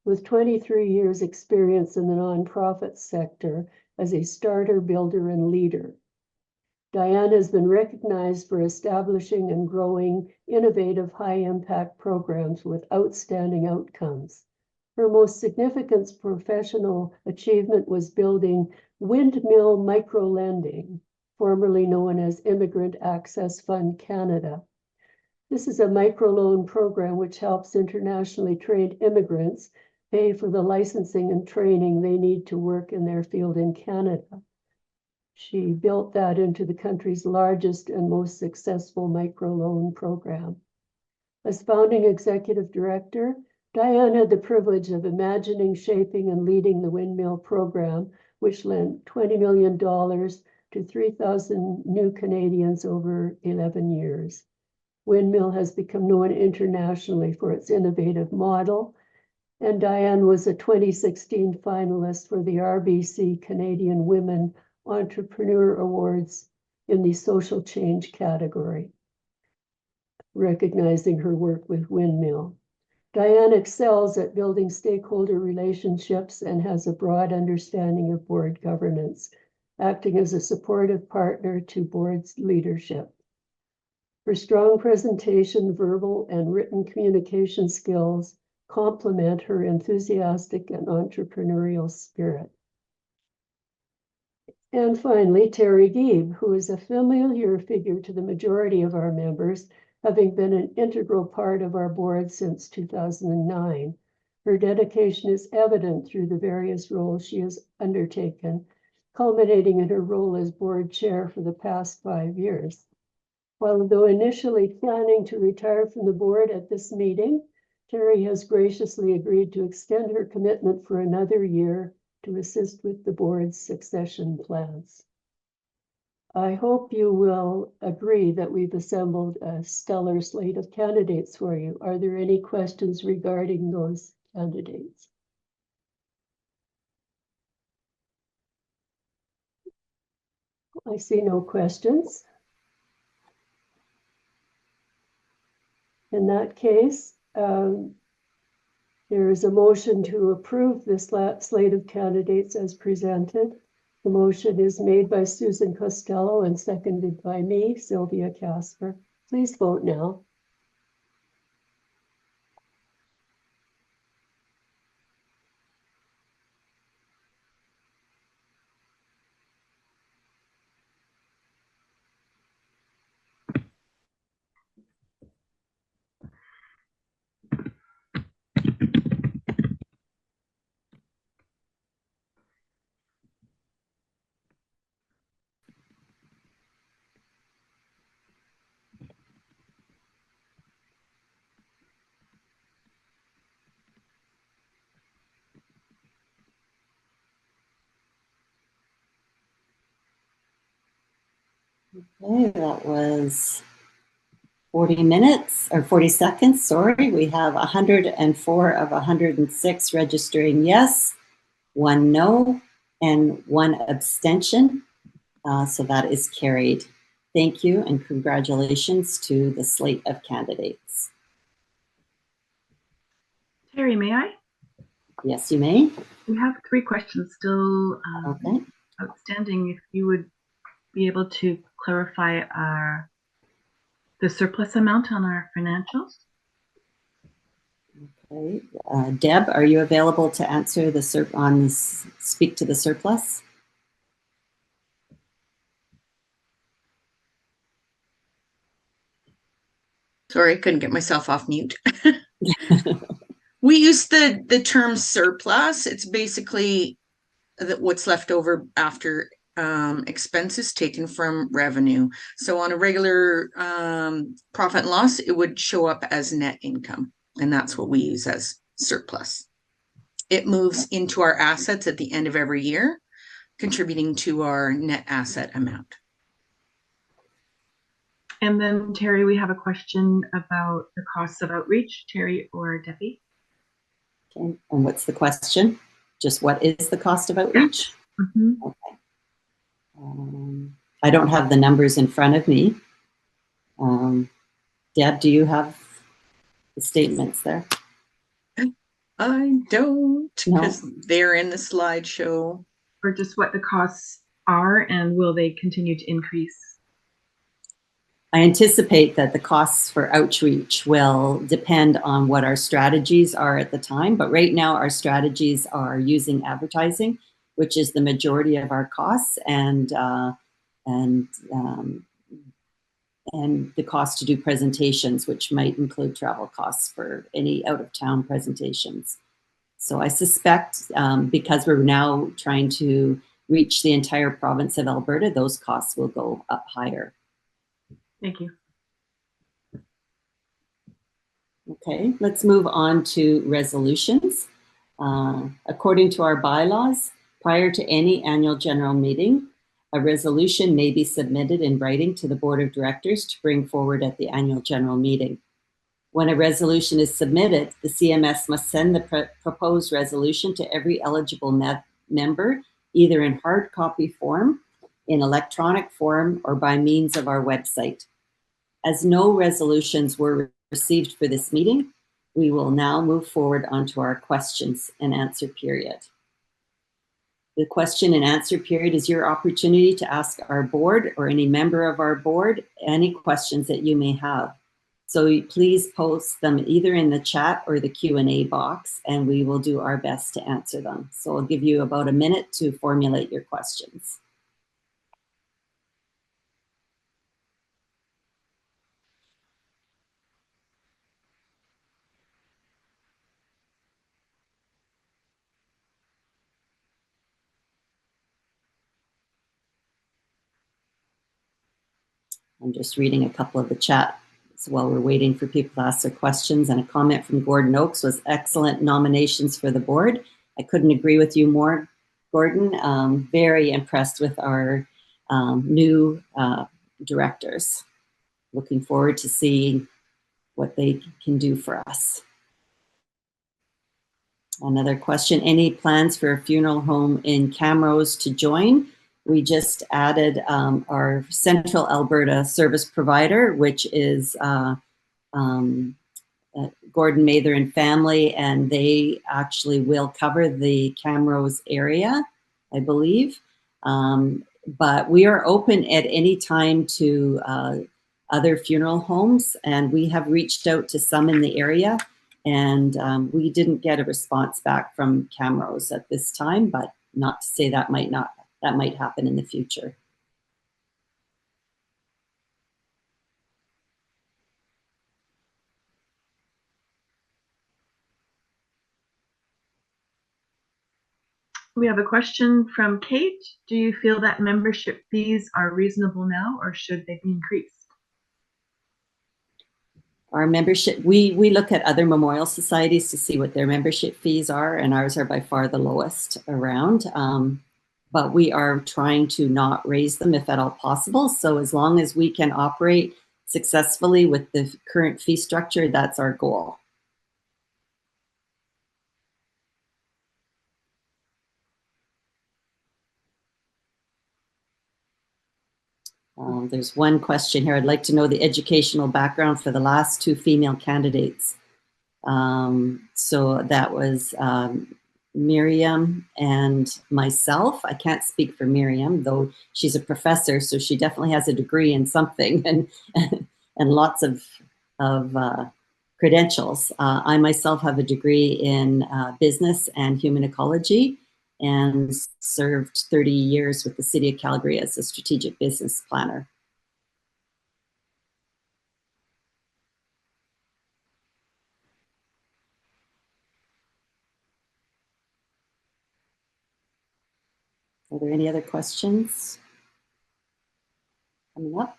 with 23 years experience in the nonprofit sector as a starter, builder, and leader. Diane has been recognized for establishing and growing innovative high-impact programs with outstanding outcomes. Her most significant professional achievement was building Windmill Microlending, formerly known as Immigrant Access Fund Canada. This is a microloan program which helps internationally trained immigrants pay for the licensing and training they need to work in their field in Canada. She built that into the country's largest and most successful microloan program. As founding executive director, Diane had the privilege of imagining, shaping, and leading the Windmill program, which lent $20 million to 3,000 new Canadians over 11 years. Windmill has become known internationally for its innovative model, and Diane was a 2016 finalist for the RBC Canadian Women Entrepreneur Awards in the social change category, recognizing her work with Windmill. Diane excels at building stakeholder relationships and has a broad understanding of board governance, acting as a supportive partner to board's leadership. Her strong presentation, verbal and written communication skills complement her enthusiastic and entrepreneurial spirit. And finally, Terry Gieb, who is a familiar figure to the majority of our members, having been an integral part of our board since 2009. Her dedication is evident through the various roles she has undertaken, culminating in her role as board chair for the past 5 years. Although initially planning to retire from the board at this meeting, Terry has graciously agreed to extend her commitment for another year to assist with the board's succession plans. I hope you will agree that we've assembled a stellar slate of candidates for you. Are there any questions regarding those candidates? I see no questions. In that case, there is a motion to approve this slate of candidates as presented. The motion is made by Susan Costello and seconded by me, Sylvia Casper. Please vote now. Okay, that was 40 minutes or 40 seconds, sorry. We have 104 of 106 registering yes, 1 no, and 1 abstention. So that is carried. Thank you and congratulations to the slate of candidates. Terry, may I? Yes, you may. We have 3 questions still Okay. outstanding. If you would be able to clarify the surplus amount on our financials. Okay. Deb, are you available to answer the speak to the surplus? Sorry, I couldn't get myself off mute. We use the term surplus. It's basically what's left over after expenses taken from revenue. So on a regular profit and loss, it would show up as net income, and that's what we use as surplus. It moves into our assets at the end of every year, contributing to our net asset amount. And then Terry, we have a question about the costs of outreach. Terry or Debbie? Okay. And what's the question? Just what is the cost of outreach? Mm-hmm. Okay. I don't have the numbers in front of me. Deb, do you have the statements there? I don't, because No. they're in the slideshow. Or just what the costs are and will they continue to increase? I anticipate that the costs for outreach will depend on what our strategies are at the time, but right now our strategies are using advertising, which is the majority of our costs, and the cost to do presentations, which might include travel costs for any out-of-town presentations. So I suspect because we're now trying to reach the entire province of Alberta, those costs will go up higher. Thank you. Okay, let's move on to resolutions. According to our bylaws, prior to any annual general meeting, a resolution may be submitted in writing to the Board of Directors to bring forward at the annual general meeting. When a resolution is submitted, the CMS must send the proposed resolution to every eligible member, either in hard copy form, in electronic form, or by means of our website. As no resolutions were received for this meeting, we will now move forward onto our questions and answer period. The question and answer period is your opportunity to ask our board or any member of our board any questions that you may have. So please post them either in the chat or the Q&A box, and we will do our best to answer them. So I'll give you about a minute to formulate your questions. I'm just reading a couple of the chat while we're waiting for people to ask their questions. And a comment from Gordon Oakes was excellent nominations for the board. I couldn't agree with you more, Gordon. Very impressed with our new directors. Looking forward to seeing what they can do for us. Another question, any plans for a funeral home in Camrose to join? We just added our Central Alberta service provider, which is Gordon Mather and family, and they actually will cover the Camrose area, I believe. But we are open at any time to other funeral homes, and we have reached out to some in the area, and we didn't get a response back from Camrose at this time, but not to say that might happen in the future. We have a question from Kate. Do you feel that membership fees are reasonable now, or should they be increased? Our membership, we look at other memorial societies to see what their membership fees are, and ours are by far the lowest around. but we are trying to not raise them if at all possible. So as long as we can operate successfully with the current fee structure, that's our goal. There's one question here. I'd like to know the educational background for the last two female candidates. So that was Miriam and myself. I can't speak for Miriam, though she's a professor, so she definitely has a degree in something and and lots of credentials. I myself have a degree in business and human ecology, and served 30 years with the City of Calgary as a strategic business planner. Are there any other questions coming up?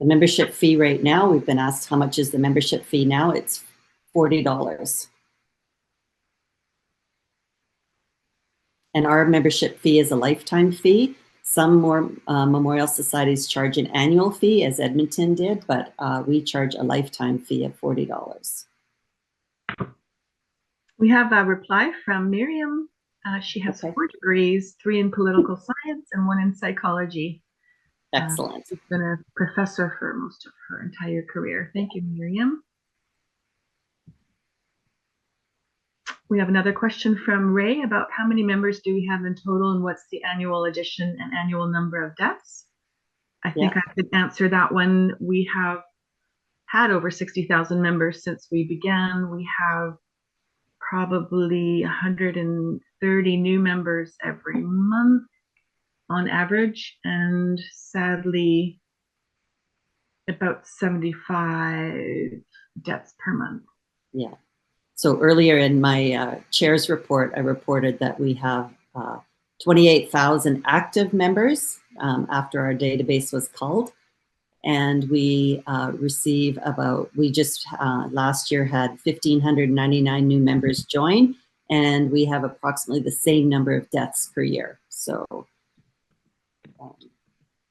The membership fee right now, we've been asked how much is the membership fee now? It's $40. And our membership fee is a lifetime fee. Some more memorial societies charge an annual fee, as Edmonton did, but we charge a lifetime fee of $40. We have a reply from Miriam. She has 4 degrees, 3 in political science and 1 in psychology. Excellent. She's been a professor for most of her entire career. Thank you, Miriam. We have another question from Ray about how many members do we have in total and what's the annual addition and annual number of deaths? I think I could answer that one. We have had over 60,000 members since we began. We have probably 130 new members every month on average, and sadly about 75 deaths per month. Yeah. So earlier in my chair's report, I reported that we have 28,000 active members after our database was culled. And we receive we just last year had 1,599 new members join, and we have approximately the same number of deaths per year. So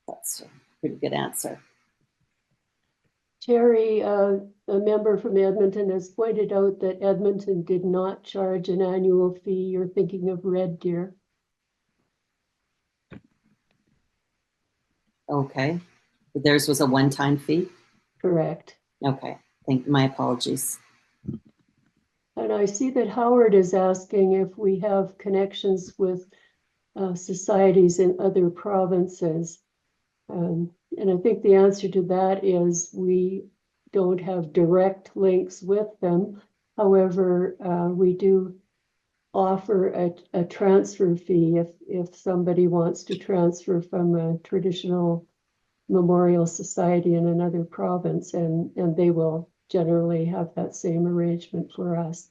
that's a pretty good answer. Terry, a member from Edmonton, has pointed out that Edmonton did not charge an annual fee. You're thinking of Red Deer. Okay. Theirs was a one-time fee? Correct. Okay. My apologies. And I see that Howard is asking if we have connections with societies in other provinces. And I think the answer to that is we don't have direct links with them. However, we do offer a transfer fee if somebody wants to transfer from a traditional memorial society in another province, and they will generally have that same arrangement for us.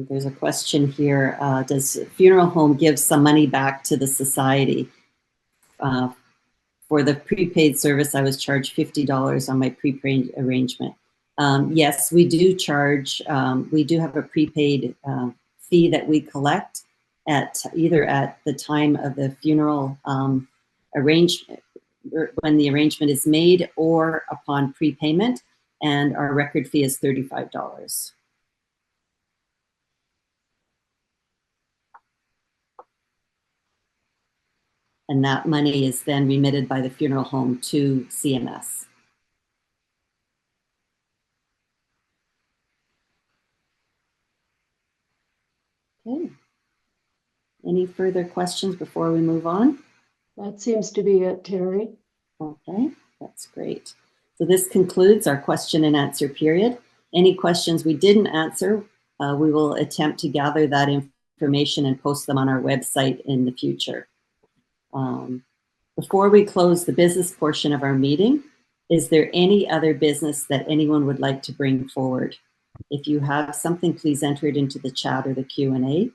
There's a question here. Does funeral home give some money back to the society? For the prepaid service, I was charged $50 on my prepaid arrangement. Yes, we do charge. We do have a prepaid fee that we collect at either at the time of the funeral arrangement, when the arrangement is made, or upon prepayment, and our record fee is $35. And that money is then remitted by the funeral home to CMS. Okay. Any further questions before we move on? That seems to be it, Terry. Okay, that's great. So this concludes our question and answer period. Any questions we didn't answer, we will attempt to gather that information and post them on our website in the future. Before we close the business portion of our meeting, is there any other business that anyone would like to bring forward? If you have something, please enter it into the chat or the Q&A.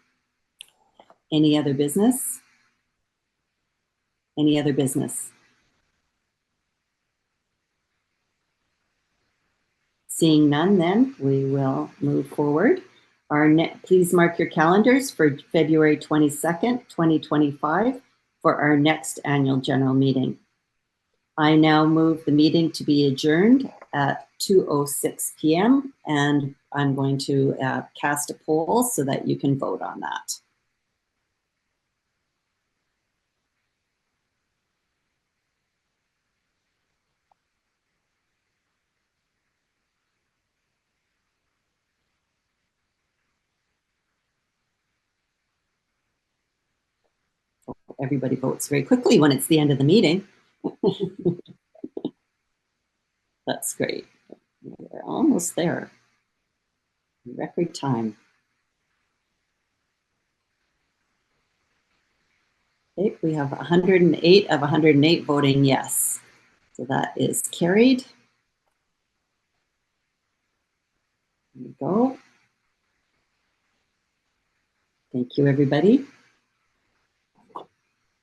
Any other business? Any other business? Seeing none, then we will move forward. Please mark your calendars for February 22nd, 2025 for our next annual general meeting. I now move the meeting to be adjourned at 2:06 p.m. and I'm going to cast a poll so that you can vote on that. Everybody votes very quickly when it's the end of the meeting. That's great. We're almost there. Record time. Okay, we have 108 of 108 voting yes. So that is carried. There we go. Thank you, everybody.